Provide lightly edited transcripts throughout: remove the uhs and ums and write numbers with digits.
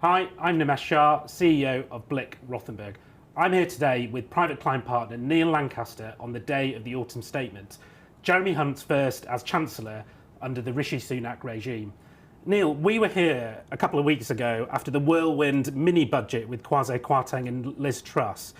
Hi, I'm Nimesh Shah, CEO of Blick Rothenberg. I'm here today with private client partner Neil Lancaster on the day of the autumn statement, Jeremy Hunt's first as Chancellor under the Rishi Sunak regime. Neil, we were here a couple of weeks ago after the whirlwind mini-budget with Kwasi Kwarteng and Liz Truss.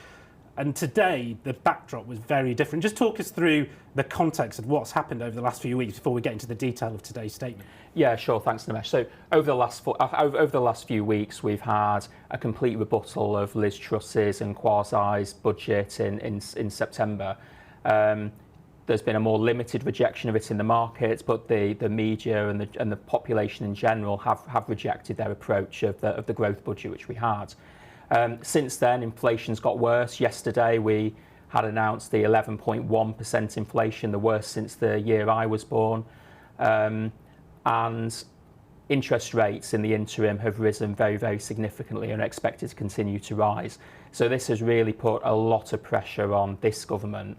And today, the backdrop was very different. Just talk us through the context of what's happened over the last few weeks before we get into the detail of today's statement. Yeah, sure. Thanks, Nimesh. So over the last few weeks, we've had a complete rebuttal of Liz Truss's and Kwasi's budget in September. There's been a more limited rejection of it in the markets, but the media and the population in general have rejected their approach of the growth budget which we had. Since then, inflation's got worse. Yesterday, we had announced the 11.1% inflation, the worst since the year I was born. And interest rates in the interim have risen very, very significantly and are expected to continue to rise. So this has really put a lot of pressure on this government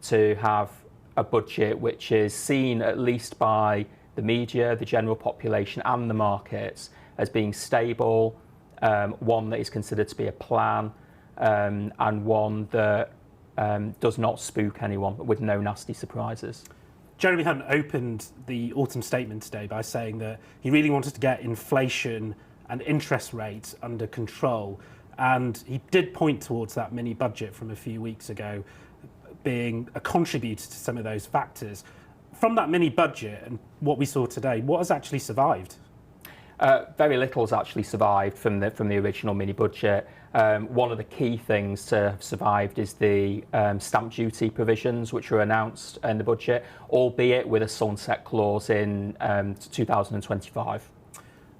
to have a budget which is seen, at least by the media, the general population and the markets, as being stable, one that is considered to be a plan, and one that does not spook anyone with no nasty surprises. Jeremy Hunt opened the autumn statement today by saying that he really wanted to get inflation and interest rates under control. And he did point towards that mini budget from a few weeks ago being a contributor to some of those factors. From that mini budget and what we saw today, what has actually survived? Very little has actually survived from the original mini budget. One of the key things to have survived is the stamp duty provisions which were announced in the budget, albeit with a sunset clause in 2025.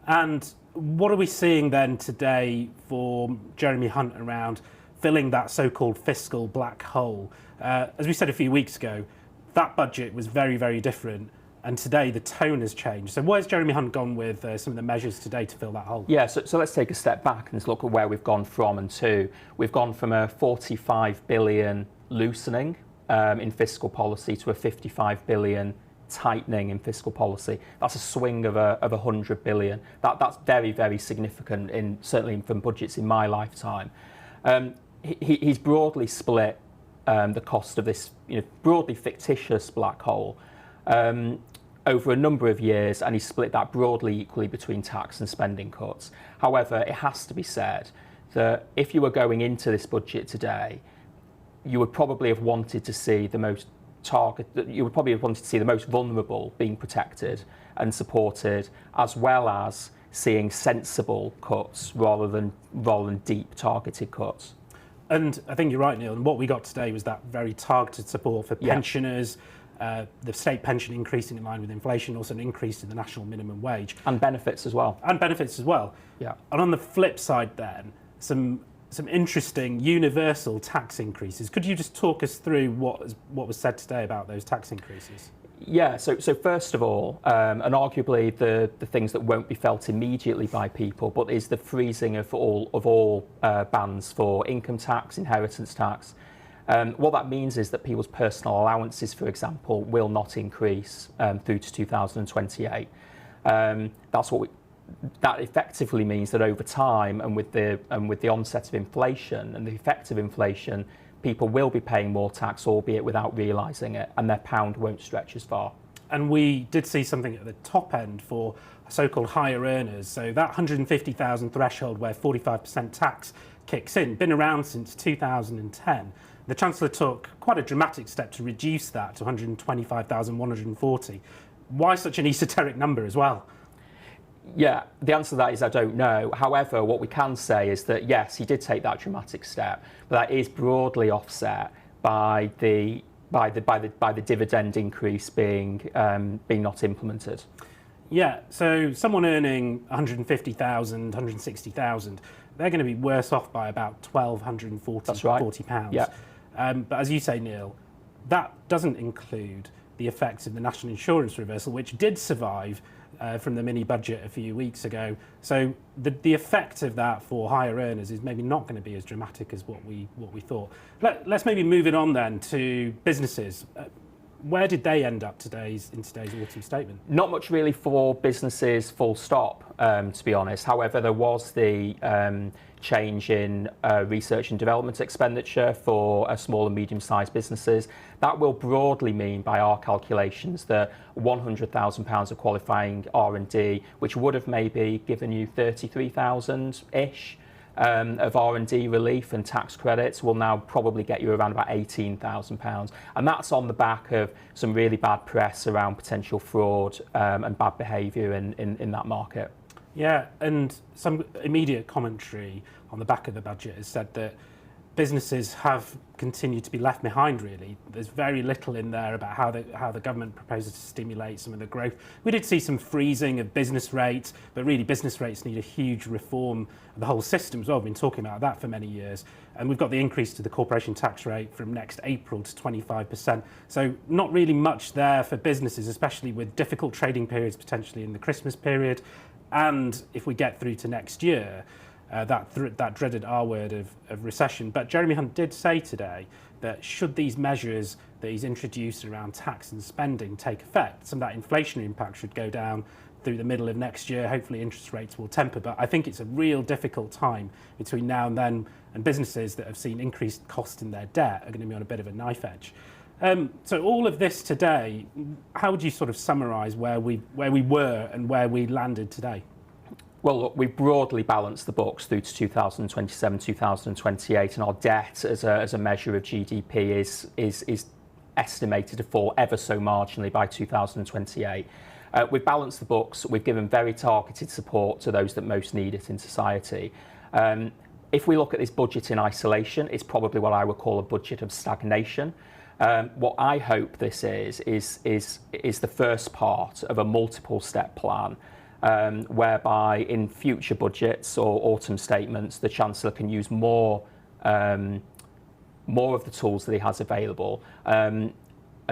And what are we seeing then today for Jeremy Hunt around filling that so-called fiscal black hole? As we said a few weeks ago, that budget was very, very different. And today the tone has changed. So where's Jeremy Hunt gone with some of the measures today to fill that hole? Yeah, so let's take a step back and look at where we've gone from and to. We've gone from a 45 billion loosening in fiscal policy to a 55 billion tightening in fiscal policy. That's a swing of 100 billion. That's very, very significant, certainly from budgets in my lifetime. He's broadly split the cost of this broadly fictitious black hole over a number of years, and he split that broadly equally between tax and spending cuts. However, it has to be said that if you were going into this budget today, you would probably have wanted to see the most vulnerable being protected and supported, as well as seeing sensible cuts rather than deep targeted cuts. And I think you're right, Neil. And what we got today was that very targeted support for pensioners. The state pension increasing in line with inflation, also an increase in the national minimum wage. And benefits as well. Yeah. And on the flip side then, some interesting universal tax increases. Could you just talk us through what was said today about those tax increases? Yeah, so first of all, and arguably the things that won't be felt immediately by people, but is the freezing of all bans for income tax, inheritance tax. What that means is that people's personal allowances, for example, will not increase through to 2028. That effectively means that over time, and with the onset of inflation and the effect of inflation, people will be paying more tax, albeit without realising it, and their pound won't stretch as far. And we did see something at the top end for so-called higher earners. So that 150,000 threshold where 45% tax kicks in, been around since 2010. The Chancellor took quite a dramatic step to reduce that to 125,140. Why such an esoteric number as well? Yeah, the answer to that is I don't know. However, what we can say is that yes, he did take that dramatic step, but that is broadly offset by the dividend increase being not implemented. Yeah, so someone earning 150,000, 160,000, they're going to be worse off by about £1,240. That's right. £40. Yeah. But as you say, Neil, that doesn't include the effects of the national insurance reversal, which did survive from the mini budget a few weeks ago. So the effect of that for higher earners is maybe not going to be as dramatic as what we thought. Let's maybe move it on then to businesses. Where did they end up in today's autumn statement? Not much really for businesses, full stop, to be honest. However, there was the change in research and development expenditure for small and medium-sized businesses. That will broadly mean, by our calculations, that £100,000 of qualifying R&D, which would have maybe given you 33,000-ish of R&D relief and tax credits, will now probably get you around about £18,000. And that's on the back of some really bad press around potential fraud and bad behaviour in that market. Yeah, and some immediate commentary on the back of the budget has said that businesses have continued to be left behind, really. There's very little in there about how the government proposes to stimulate some of the growth. We did see some freezing of business rates, but really business rates need a huge reform of the whole system as well. We've been talking about that for many years. And we've got the increase to the corporation tax rate from next April to 25%. So not really much there for businesses, especially with difficult trading periods potentially in the Christmas period. And if we get through to next year, that dreaded R word of recession. But Jeremy Hunt did say today that should these measures that he's introduced around tax and spending take effect, some of that inflationary impact should go down through the middle of next year. Hopefully interest rates will temper. But I think it's a real difficult time between now and then, and businesses that have seen increased cost in their debt are going to be on a bit of a knife edge. So all of this today, how would you sort of summarise where we were and where we landed today? Well, look, we've broadly balanced the books through to 2027, 2028, and our debt as a measure of GDP is estimated to fall ever so marginally by 2028. We've balanced the books. We've given very targeted support to those that most need it in society. If we look at this budget in isolation, it's probably what I would call a budget of stagnation. What I hope this is the first part of a multiple step plan, whereby in future budgets or autumn statements, the Chancellor can use more of the tools that he has available, and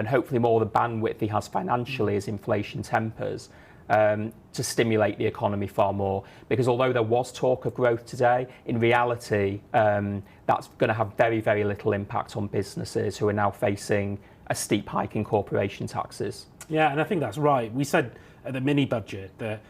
hopefully more of the bandwidth he has financially as inflation tempers, to stimulate the economy far more. Because although there was talk of growth today, in reality, that's going to have very, very little impact on businesses who are now facing a steep hike in corporation taxes. Yeah, and I think that's right. We said at the mini budget that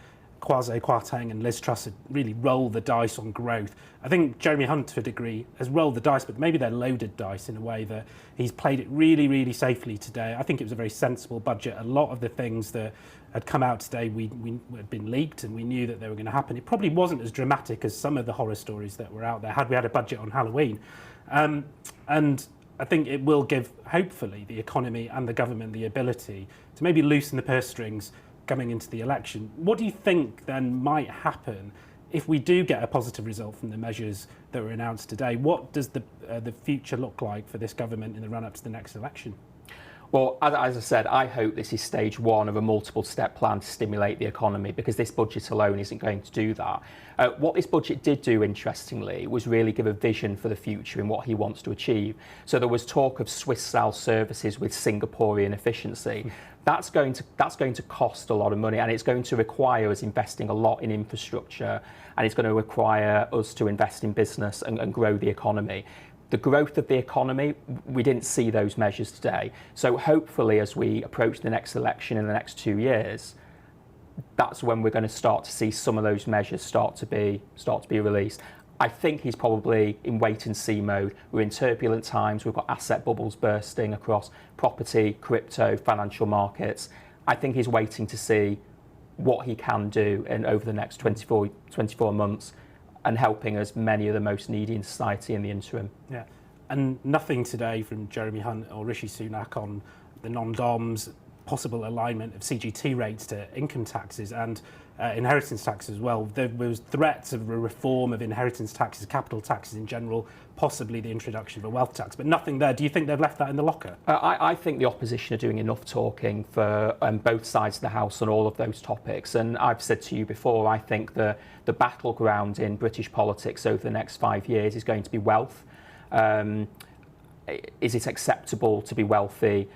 Kwasi Kwarteng and Liz Truss had really rolled the dice on growth. I think Jeremy Hunt, to a degree, has rolled the dice, but maybe they're loaded dice in a way that he's played it really, really safely today. I think it was a very sensible budget. A lot of the things that had come out today we had been leaked and we knew that they were going to happen. It probably wasn't as dramatic as some of the horror stories that were out there had we had a budget on Halloween. And I think it will give, hopefully, the economy and the government the ability to maybe loosen the purse strings coming into the election. What do you think then might happen if we do get a positive result from the measures that were announced today? What does the future look like for this government in the run-up to the next election? Well, as I said, I hope this is stage one of a multiple step plan to stimulate the economy, because this budget alone isn't going to do that. What this budget did do, interestingly, was really give a vision for the future in what he wants to achieve. So there was talk of Swiss-style services with Singaporean efficiency. That's going to cost a lot of money, and it's going to require us investing a lot in infrastructure, and it's going to require us to invest in business and grow the economy. The growth of the economy, we didn't see those measures today. So hopefully, as we approach the next election in the next 2 years, that's when we're going to start to see some of those measures start to be released. I think he's probably in wait and see mode. We're in turbulent times. We've got asset bubbles bursting across property, crypto, financial markets. I think he's waiting to see what he can do over the next 24 months, and helping as many of the most needy in society in the interim. Yeah, and nothing today from Jeremy Hunt or Rishi Sunak on the non-DOMs, possible alignment of CGT rates to income taxes and inheritance tax as well. There was threats of a reform of inheritance taxes, capital taxes in general, possibly the introduction of a wealth tax, but nothing there. Do you think they've left that in the locker? I think the opposition are doing enough talking for both sides of the House on all of those topics. And I've said to you before, I think the battleground in British politics over the next 5 years is going to be wealth. Is it acceptable to be wealthy?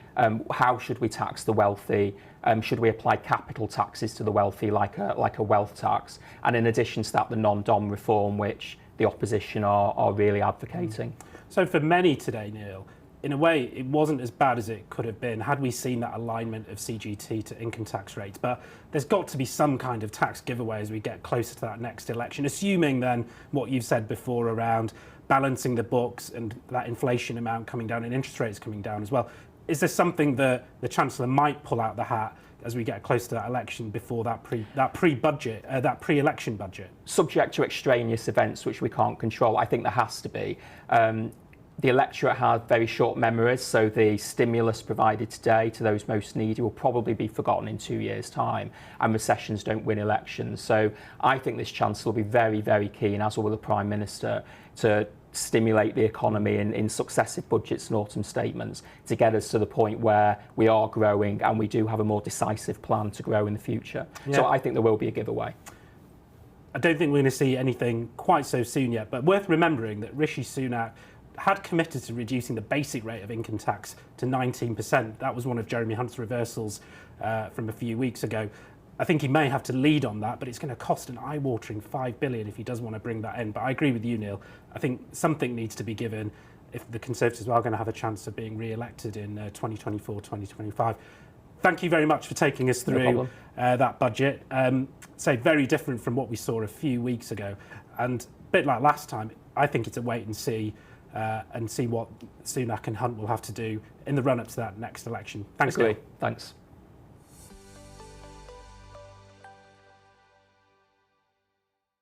How should we tax the wealthy? Should we apply capital taxes to the wealthy like a wealth tax? And in addition to that, the non-DOM reform, which the opposition are really advocating. So for many today, Neil, in a way, it wasn't as bad as it could have been had we seen that alignment of CGT to income tax rates. But there's got to be some kind of tax giveaway as we get closer to that next election, assuming then what you've said before around balancing the books and that inflation amount coming down and interest rates coming down as well. Is there something that the Chancellor might pull out the hat as we get close to that election before that pre-election budget? Subject to extraneous events which we can't control, I think there has to be. The electorate have very short memories, so the stimulus provided today to those most needy will probably be forgotten in 2 years' time, and recessions don't win elections. So I think this Chancellor will be very, very keen, as will the Prime Minister, to stimulate the economy in successive budgets and autumn statements to get us to the point where we are growing and we do have a more decisive plan to grow in the future. Yeah. So I think there will be a giveaway. I don't think we're going to see anything quite so soon yet, but worth remembering that Rishi Sunak had committed to reducing the basic rate of income tax to 19%. That was one of Jeremy Hunt's reversals from a few weeks ago. I think he may have to lead on that, but it's going to cost an eye-watering $5 billion if he does want to bring that in. But I agree with you, Neil. I think something needs to be given if the Conservatives are going to have a chance of being re-elected in 2024, 2025. Thank you very much for taking us through that budget. So very different from what we saw a few weeks ago. And a bit like last time, I think it's a wait and see what Sunak and Hunt will have to do in the run-up to that next election. Thanks, Neil. Thanks.